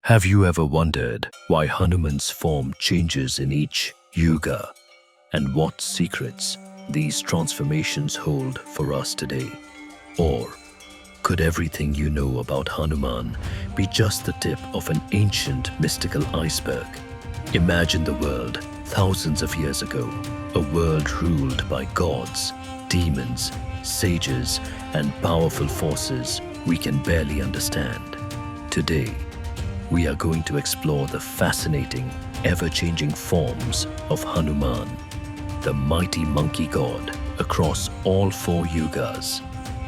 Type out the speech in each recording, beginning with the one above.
Have you ever wondered why Hanuman's form changes in each yuga and what secrets these transformations hold for us today? Or could everything you know about Hanuman be just the tip of an ancient mystical iceberg? Imagine the world thousands of years ago, a world ruled by gods, demons, sages, and powerful forces we can barely understand. Today, we are going to explore the fascinating, ever-changing forms of Hanuman, the mighty monkey god across all four yugas: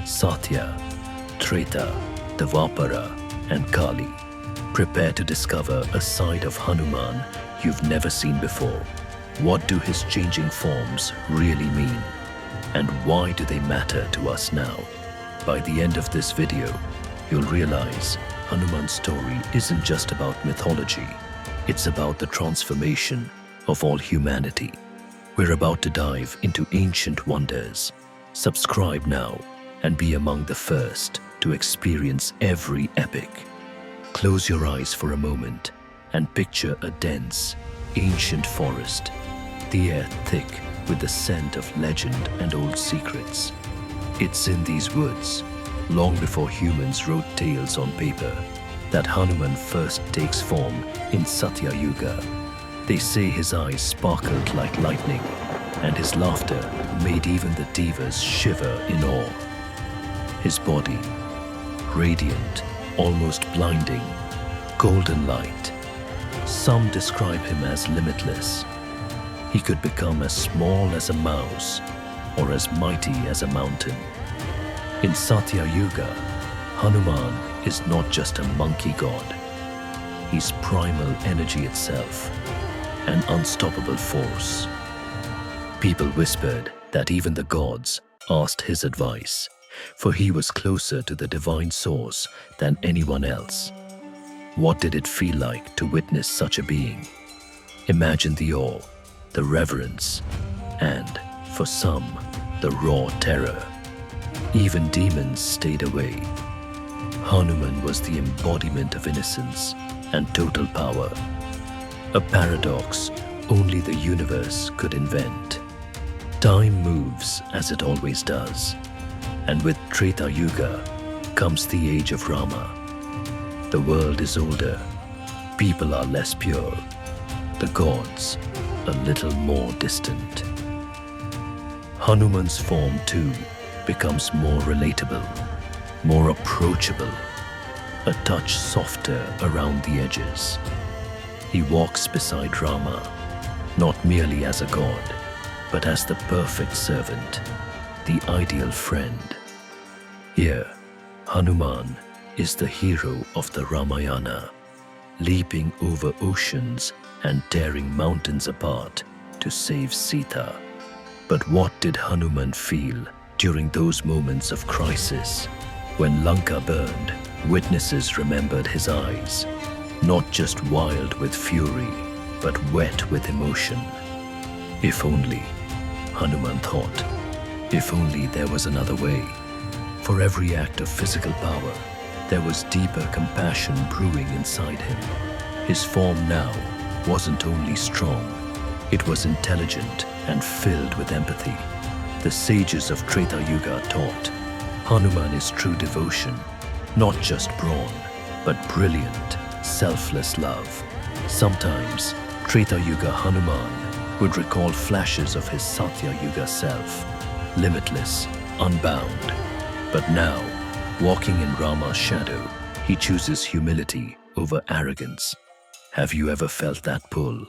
Satya, Treta, Dvapara, and Kali. Prepare to discover a side of Hanuman you've never seen before. What do his changing forms really mean? And why do they matter to us now? By the end of this video, you'll realize Hanuman's story isn't just about mythology. It's about the transformation of all humanity. We're about to dive into ancient wonders. Subscribe now and be among the first to experience every epic. Close your eyes for a moment and picture a dense, ancient forest, the air thick with the scent of legend and old secrets. It's in these woods, long before humans wrote tales on paper, that Hanuman first takes form in Satya Yuga. They say his eyes sparkled like lightning, and his laughter made even the devas shiver in awe. His body, radiant, almost blinding, golden light. Some describe him as limitless. He could become as small as a mouse or as mighty as a mountain. In Satya Yuga, Hanuman is not just a monkey god. He's primal energy itself, an unstoppable force. People whispered that even the gods asked his advice, for he was closer to the divine source than anyone else. What did it feel like to witness such a being? Imagine the awe, the reverence, and, for some, the raw terror. Even demons stayed away. Hanuman was the embodiment of innocence and total power, a paradox only the universe could invent. Time moves as it always does, and with Treta Yuga comes the age of Rama. The world is older, people are less pure, the gods a little more distant. Hanuman's form too becomes more relatable, more approachable, a touch softer around the edges. He walks beside Rama, not merely as a god, but as the perfect servant, the ideal friend. Here, Hanuman is the hero of the Ramayana, leaping over oceans and tearing mountains apart to save Sita. But what did Hanuman feel during those moments of crisis? When Lanka burned, witnesses remembered his eyes, not just wild with fury, but wet with emotion. If only, Hanuman thought, if only there was another way. For every act of physical power, there was deeper compassion brewing inside him. His form now wasn't only strong, it was intelligent and filled with empathy. The sages of Treta Yuga taught Hanuman is true devotion, not just brawn, but brilliant, selfless love. Sometimes, Treta Yuga Hanuman would recall flashes of his Satya Yuga self, limitless, unbound. But now, walking in Rama's shadow, he chooses humility over arrogance. Have you ever felt that pull?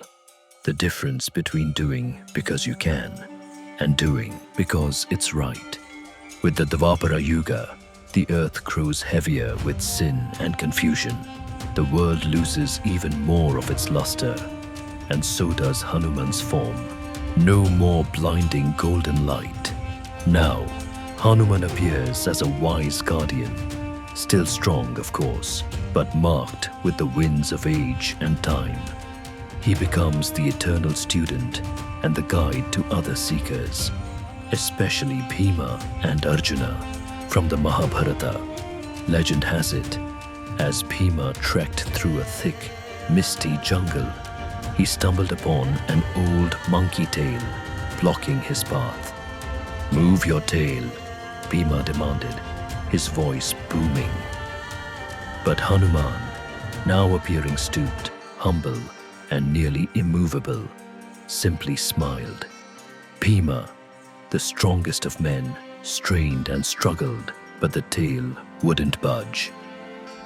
The difference between doing because you can and doing because it's right. With the Dvapara Yuga, the earth grows heavier with sin and confusion. The world loses even more of its luster, and so does Hanuman's form. No more blinding golden light. Now, Hanuman appears as a wise guardian, still strong, of course, but marked with the winds of age and time. He becomes the eternal student and the guide to other seekers, especially Bhima and Arjuna from the Mahabharata. Legend has it, As Bhima trekked through a thick, misty jungle, he stumbled upon an old monkey tail blocking his path. "Move your tail," Bhima demanded, his voice booming. But Hanuman, now appearing stooped, humble, and nearly immovable, simply smiled. Bhima, the strongest of men, strained and struggled, but the tail wouldn't budge.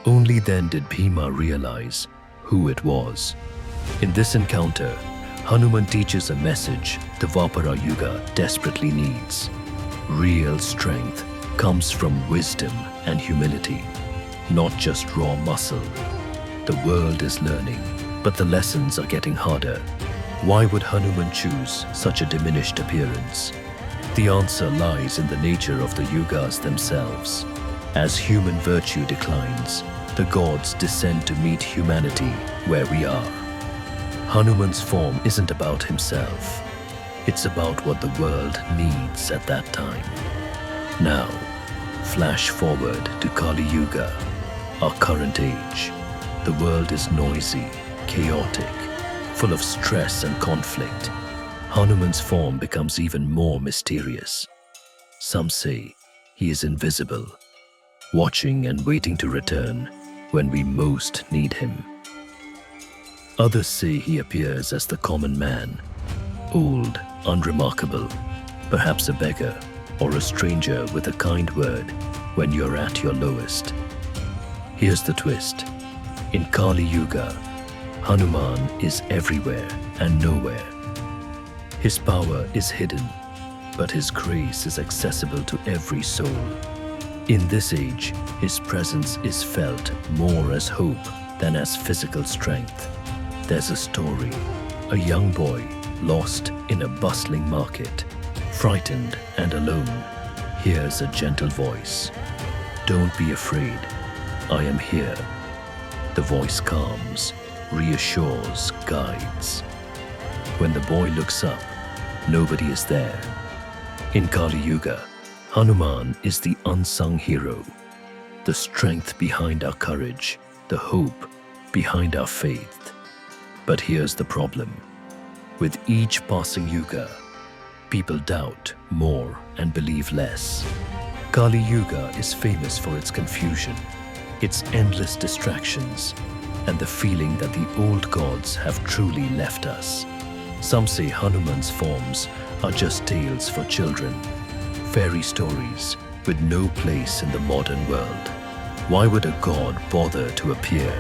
Only then did Bhima realize who it was. In this encounter, Hanuman teaches a message the Dvapara Yuga desperately needs. Real strength comes from wisdom and humility, not just raw muscle. The world is learning, but the lessons are getting harder. Why would Hanuman choose such a diminished appearance? The answer lies in the nature of the yugas themselves. As human virtue declines, the gods descend to meet humanity where we are. Hanuman's form isn't about himself. It's about what the world needs at that time. Now, flash forward to Kali Yuga, our current age. The world is noisy, chaotic, full of stress and conflict. Hanuman's form becomes even more mysterious. Some say he is invisible, watching and waiting to return when we most need him. Others say he appears as the common man, old, unremarkable, perhaps a beggar or a stranger with a kind word when you're at your lowest. Here's the twist. In Kali Yuga, Hanuman is everywhere and nowhere. His power is hidden, but his grace is accessible to every soul. In this age, his presence is felt more as hope than as physical strength. There's a story, a young boy lost in a bustling market, frightened and alone, hears a gentle voice. "Don't be afraid, I am here." The voice calms, reassures, guides. When the boy looks up, nobody is there. In Kali Yuga, Hanuman is the unsung hero, the strength behind our courage, the hope behind our faith. But here's the problem. With each passing yuga, people doubt more and believe less. Kali Yuga is famous for its confusion, its endless distractions, and the feeling that the old gods have truly left us. Some say Hanuman's forms are just tales for children, fairy stories with no place in the modern world. Why would a god bother to appear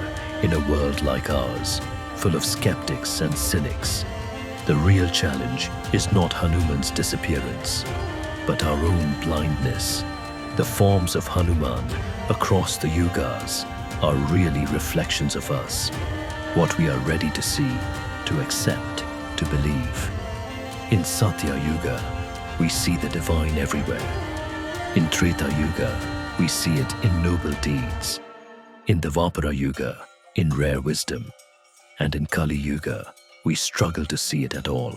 in a world like ours, full of skeptics and cynics? The real challenge is not Hanuman's disappearance, but our own blindness. The forms of Hanuman across the yugas are really reflections of us, what we are ready to see, to accept, to believe. In Satya Yuga, we see the divine everywhere. In Treta Yuga, we see it in noble deeds. In the Dvapara Yuga, in rare wisdom. And in Kali Yuga, we struggle to see it at all.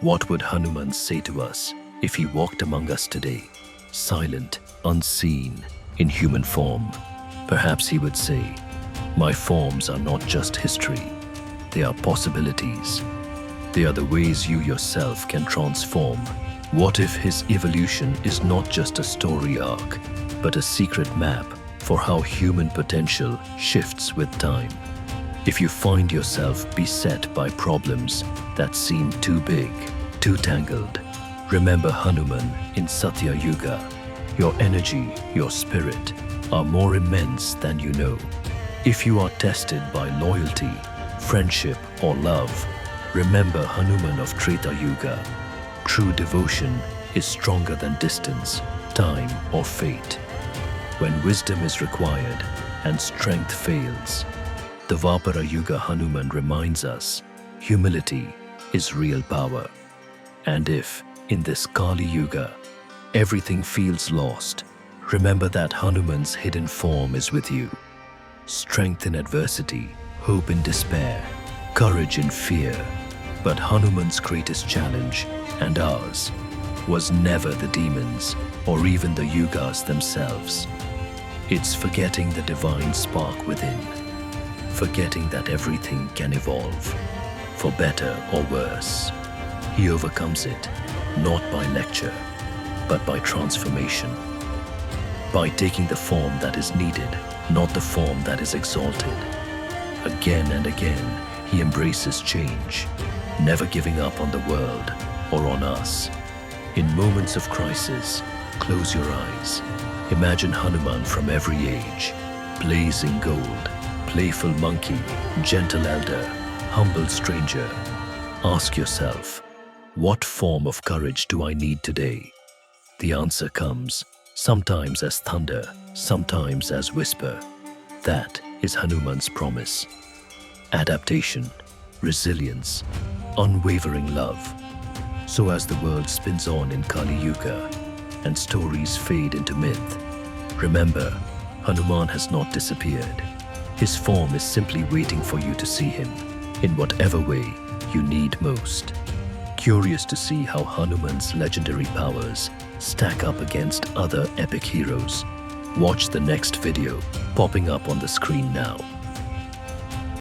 What would Hanuman say to us if he walked among us today, silent, unseen, in human form? Perhaps he would say, "My forms are not just history, they are possibilities. They are the ways you yourself can transform." What if his evolution is not just a story arc, but a secret map for how human potential shifts with time? If you find yourself beset by problems that seem too big, too tangled, remember Hanuman in Satya Yuga. Your energy, your spirit are more immense than you know. If you are tested by loyalty, friendship, or love, remember Hanuman of Treta Yuga. True devotion is stronger than distance, time, or fate. When wisdom is required and strength fails, the Dvapara Yuga Hanuman reminds us humility is real power. And if, in this Kali Yuga, everything feels lost, remember that Hanuman's hidden form is with you. Strength in adversity, hope in despair, courage in fear. But Hanuman's greatest challenge, and ours, was never the demons or even the yugas themselves. It's forgetting the divine spark within, forgetting that everything can evolve, for better or worse. He overcomes it, not by lecture, but by transformation. By taking the form that is needed, not the form that is exalted. Again and again, he embraces change, never giving up on the world or on us. In moments of crisis, close your eyes. Imagine Hanuman from every age, blazing gold, playful monkey, gentle elder, humble stranger. Ask yourself, what form of courage do I need today? The answer comes, sometimes as thunder, sometimes as whisper. That is Hanuman's promise. Adaptation, resilience, unwavering love. So as the world spins on in Kali Yuga and stories fade into myth, remember, Hanuman has not disappeared. His form is simply waiting for you to see him in whatever way you need most. Curious to see how Hanuman's legendary powers stack up against other epic heroes? Watch the next video popping up on the screen now.